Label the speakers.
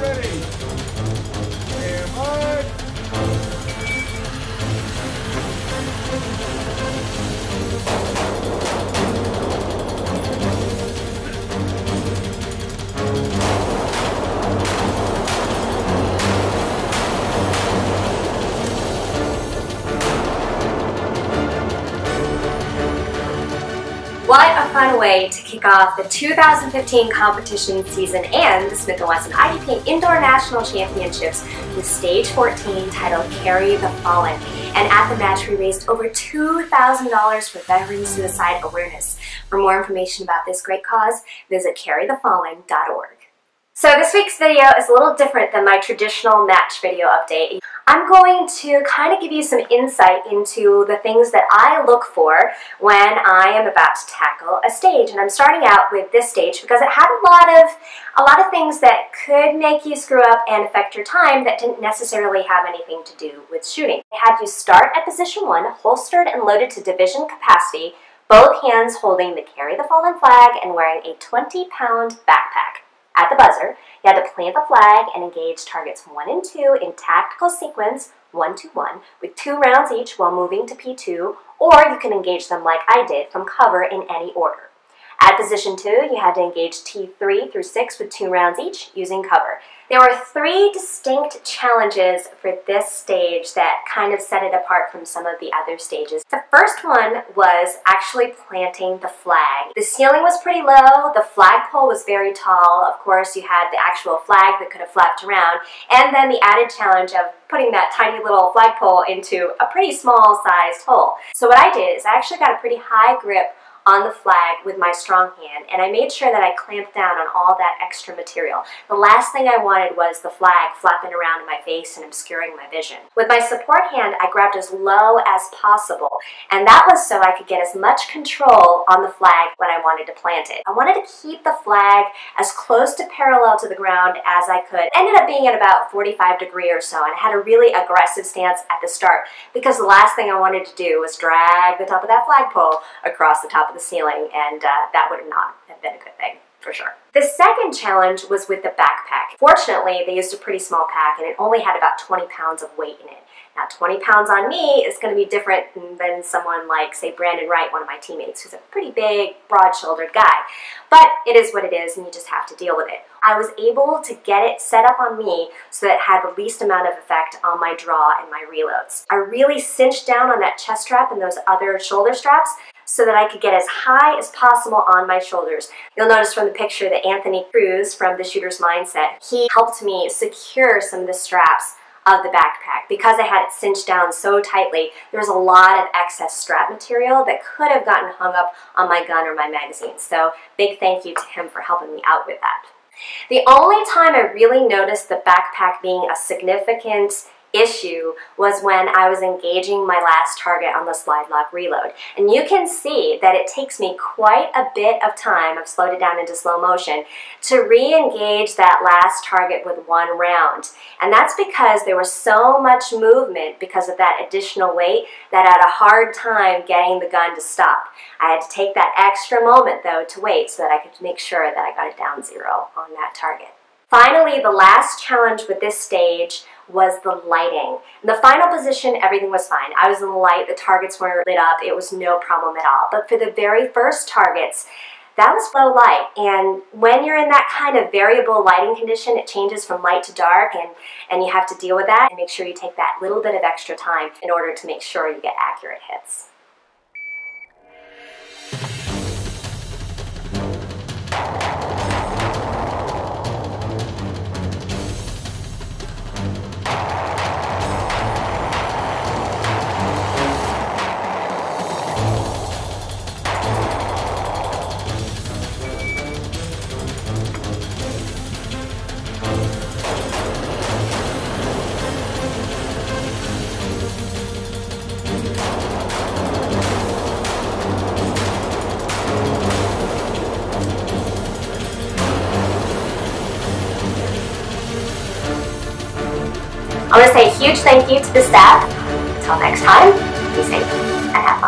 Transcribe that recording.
Speaker 1: ready. Stand by.
Speaker 2: What a fun way to kick off the 2015 competition season and the Smith & Wesson IDPA Indoor National Championships with Stage 14 titled Carry the Fallen. And at the match we raised over $2,000 for veteran suicide awareness. For more information about this great cause, visit carrythefallen.org. So this week's video is a little different than my traditional match video update. I'm going to kind of give you some insight into the things that I look for when I am about to tackle a stage. And I'm starting out with this stage because it had a lot of things that could make you screw up and affect your time that didn't necessarily have anything to do with shooting. I had you start at position 1, holstered and loaded to division capacity, both hands holding the Carry the Fallen flag and wearing a 20-pound backpack. At the buzzer, you had to plant the flag and engage targets 1 and 2 in tactical sequence 1-2-1 with 2 rounds each while moving to P2, or you can engage them like I did from cover in any order. At position 2, you had to engage T3 through 6 with 2 rounds each using cover. There were 3 distinct challenges for this stage that kind of set it apart from some of the other stages. The first one was actually planting the flag. The ceiling was pretty low, the flagpole was very tall, of course you had the actual flag that could have flapped around, and then the added challenge of putting that tiny little flagpole into a pretty small sized hole. So what I did is I actually got a pretty high grip on the flag with my strong hand, and I made sure that I clamped down on all that extra material. The last thing I wanted was the flag flapping around in my face and obscuring my vision. With my support hand, I grabbed as low as possible, and that was so I could get as much control on the flag when I wanted to plant it. I wanted to keep the flag as close to parallel to the ground as I could. It ended up being at about 45 degrees or so, and I had a really aggressive stance at the start because the last thing I wanted to do was drag the top of that flagpole across the top of the ceiling, and that would not have been a good thing, for sure. The second challenge was with the backpack. Fortunately, they used a pretty small pack, and it only had about 20 pounds of weight in it. Now, 20 pounds on me is going to be different than someone like, say, Brandon Wright, one of my teammates, who's a pretty big, broad-shouldered guy. But it is what it is, and you just have to deal with it. I was able to get it set up on me so that it had the least amount of effect on my draw and my reloads. I really cinched down on that chest strap and those other shoulder straps so that I could get as high as possible on my shoulders. You'll notice from the picture that Anthony Cruz from The Shooter's Mindset, he helped me secure some of the straps of the backpack. Because I had it cinched down so tightly, there was a lot of excess strap material that could have gotten hung up on my gun or my magazine. So big thank you to him for helping me out with that. The only time I really noticed the backpack being a significant issue was when I was engaging my last target on the slide lock reload. And you can see that it takes me quite a bit of time, I've slowed it down into slow motion, to re-engage that last target with 1 round. And that's because there was so much movement because of that additional weight that I had a hard time getting the gun to stop. I had to take that extra moment though to wait so that I could make sure that I got it down 0 on that target. Finally, the last challenge with this stage was the lighting. In the final position, everything was fine. I was in the light, the targets were lit up, it was no problem at all. But for the very first targets, that was low light. And when you're in that kind of variable lighting condition, it changes from light to dark, and you have to deal with that and make sure you take that little bit of extra time in order to make sure you get accurate hits. I want to say a huge thank you to the staff. Until next time, be safe and have fun.